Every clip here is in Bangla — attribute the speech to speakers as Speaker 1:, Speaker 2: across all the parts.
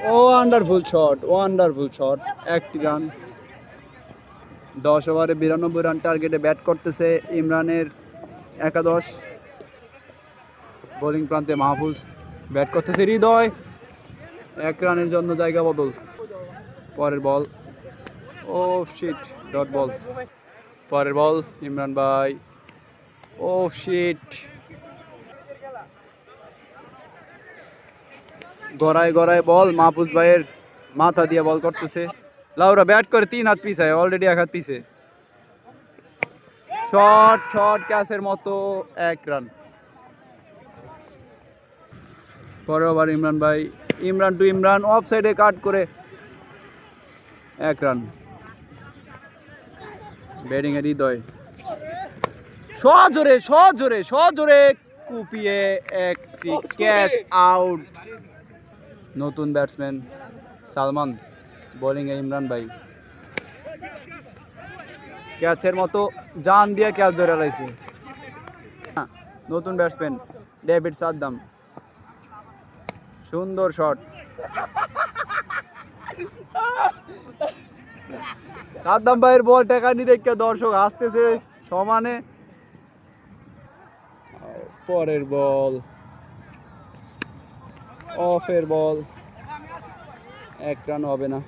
Speaker 1: ওয়ান্ডারফুল শট, একটি রান। 10 ওভারে 92 রান টার্গেটে ব্যাট করতেছে ইমরানের একাদশ। বোলিং প্রান্তে মাহফুজ, ব্যাট করতেছে হৃদয়, 1 রানের জন্য জায়গা বদল। পরের বল, ও শিট, ডট বল। পরের বল ইমরান ভাই, ও শিট, গড়ায় গড়ায় বল, মাহফুজ ভাইয়ের মাথা দিয়ে বল করতেছে। লাউরা ব্যাট করে 3 হাত পিছে, অলরেডি 1 হাত পিছে। শট ক্যাচের মতো, 1 রান। পরের ওভার ইমরান ভাই, ইমরান অফ সাইডে কাট করে 1 রান। ব্যাটিং এর হৃদয়, সজোরে কুপিয়ে একটি ক্যাচ আউট। নতুন ব্যাটসম্যান সালমান, বোলিং এ ইমরান ভাই, ক্যাচের মতো জান দিয়ে ক্যাচ ধরে লাইছে। নতুন ব্যাটসম্যান ডেভিড সাদ্দাম, সুন্দর শট। সাদ্দাম ভাইয়ের বল টেকানি দেখে দর্শক হাসতেছে সমানে। পরের বল, অফের বল, 1 রান হবে না।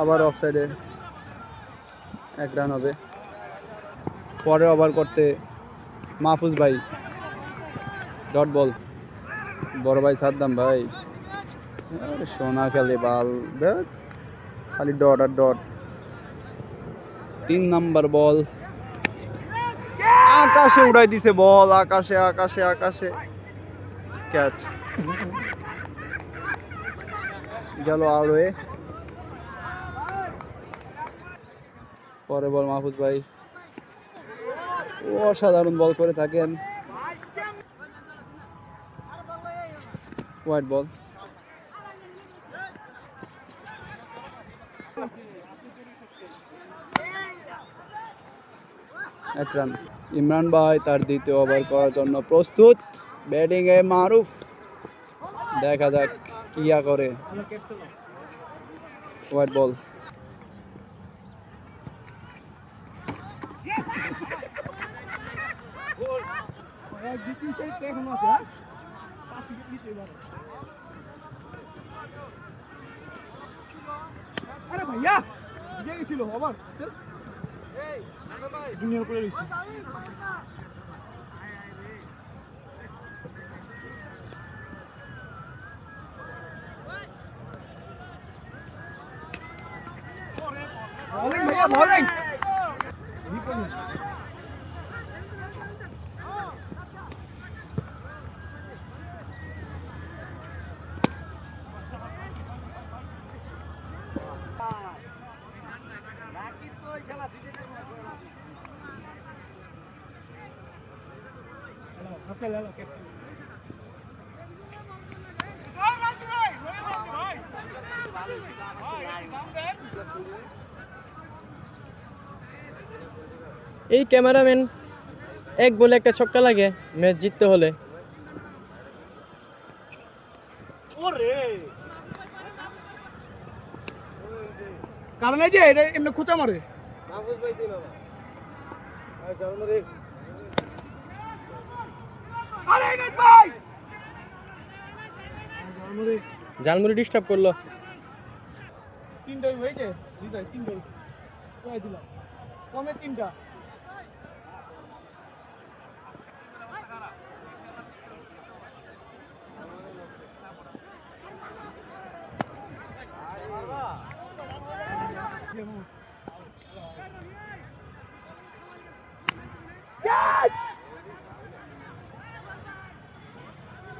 Speaker 1: আবার অফ সাইডে, 1 রান হবে। পরে ওভার করতে মাহফুজ ভাই, ডট বল। বড় ভাই সাদ্দাম ভাই, সোনা খেলে বাল, খালি ডট আর ডট। 3 নাম্বার বল, আকাশে উড়াই দিছে বল, আকাশে ক্যাচ গেল আউট হয়ে। পরে বল মাহফুজ ভাই, অসাধারণ বল করে থাকেন। White ball. 1 রান। ইমরান ভাই তার দ্বিতীয় ওভার করার জন্য প্রস্তুত। ব্যাটিং এ মারুফ, দেখা যাক কি করে। White ball.
Speaker 2: আরে ভাইয়া দিকে গেছিল ওভার দুনিয়ার উপরে রয়েছে। ভাইয়া বলিং।
Speaker 3: এই ক্যামেরাম্যান এক বলে একটা ছক্কা লাগে ম্যাচ জিততে হলে।
Speaker 2: কারণ এই যে এটা এমনি খোঁচা মারে।
Speaker 3: জালমুড়ি ডিস্টার্ব করলো।
Speaker 2: 3টাই হয়েছে, 3টাই কয় দিলাম কমে 3টা।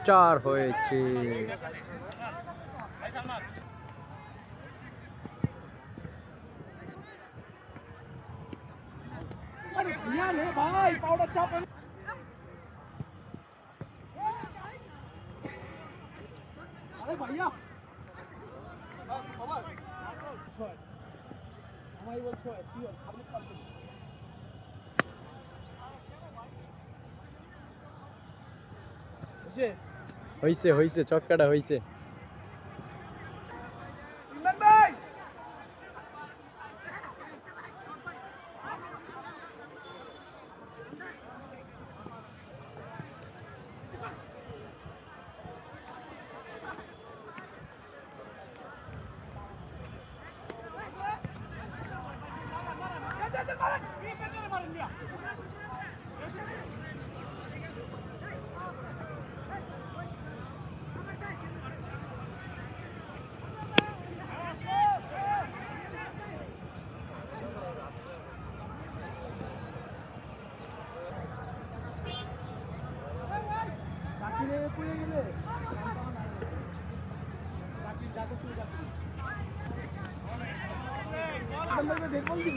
Speaker 1: চার হয়েছে।
Speaker 2: ভাই পাউডার চাপ। আরে ভাইয়া আমায় বলছো কি আপনি পারছেন।
Speaker 3: হইছে হইছে, ছক্কাটা হইছে।
Speaker 2: ইমরান ভাই চাকরি পড়ে গেলে চাকরি যাতে তুই যাচ্ছি দেখবো কি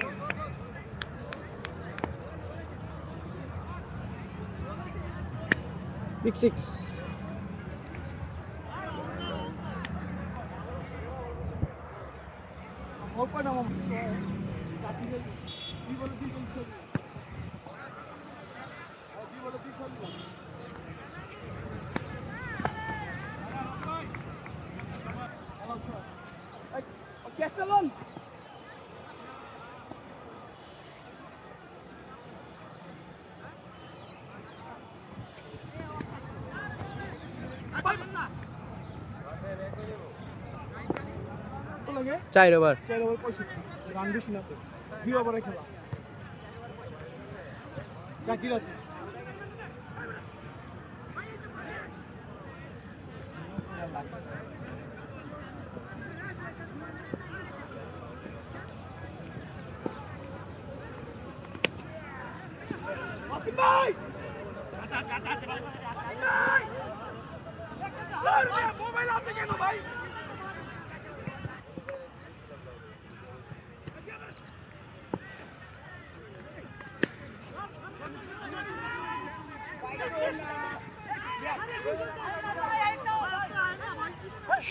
Speaker 3: বিগ সিক্স।
Speaker 2: ওপর না চাকরি কি বলে তুই বলছিস কি বলে তুই বলছিস ক্যাস্টালন তো লাগে
Speaker 3: 4 ওভার।
Speaker 2: 4 ওভার 65 রান বেশি না তো 2 ওভারে খেলা জাকির আছে আসিফ ভাই মোবাইল হাতে কেন ভাই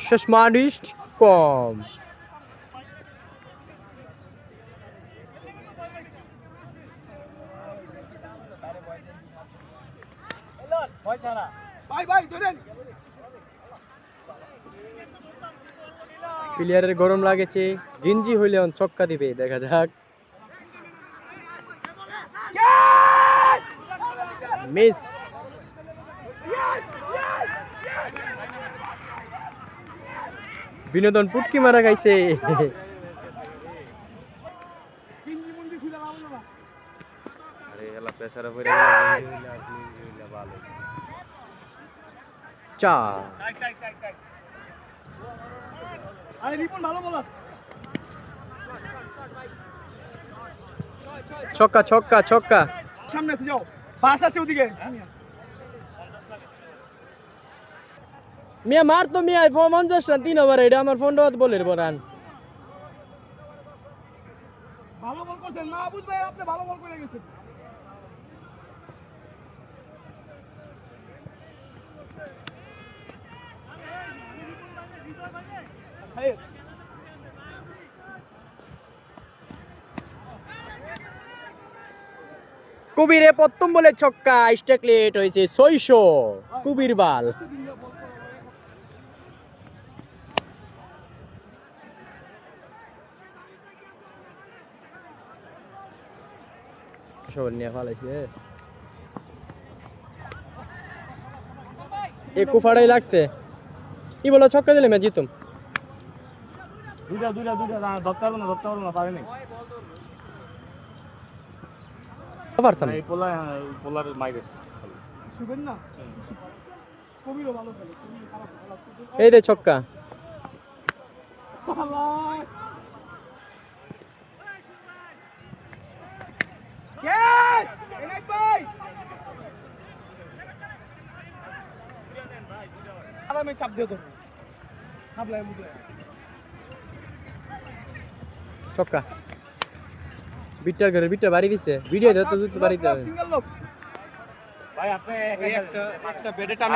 Speaker 3: শেষমানিস্ট কম।
Speaker 2: ভাই ভাই ধরেন
Speaker 3: প্লেয়ারের গরম লাগেছে, গেঞ্জি হইলে ছক্কা দিবে, দেখা যাক। মিস। বিনোদন পুটকি মারা খাইছে।
Speaker 2: হিন্দি মন্দি খুলে লাভ না
Speaker 3: আরে এলা প্রেসারে পড়ে গেল, গেঞ্জি হইলে আপনি হইলে ভালো। চার।
Speaker 2: আরে রিপন ভালো বলার
Speaker 3: ছক্কা ছক্কা ছক্কা।
Speaker 2: সামনে এসে যাও বাস আছে ওদিকে
Speaker 3: মিয়া মার তো মিয়া 50 রান 3 ওভার, এটা আমার ফোনটা বলের বরান।
Speaker 2: ভালো বল করছেন না বুঝ ভাই আপনি ভালো বল করে গেছেন
Speaker 3: কবিরে প্রথম বলে ছক্কা, স্ট্রাইক রেট হয়েছে 600। কবির বাল। শোন নিয়ে ফালাইছে, একু ফাড়াই লাগছে। কি বলো, ছক্কা দিলে ম্যাচ জিতুম।
Speaker 2: দুইটা ধরতে পারবো না পারেনি
Speaker 3: পারতাম।
Speaker 2: এই পোলার মাইরে শুবেন না কবিরও ভালো খেলে কবির খারাপ খেলা
Speaker 3: এই দে ছক্কা।
Speaker 2: আরামে চাপ দিয়ে দেবো খাবলাই মুখে
Speaker 3: ছক্কা। বিটটার ঘরে বিটটা বাড়ি দিছে, ভিডিও ধরতে বাড়িতে
Speaker 2: সিঙ্গেল লোক ভাই আপনি একটা বেডে টানে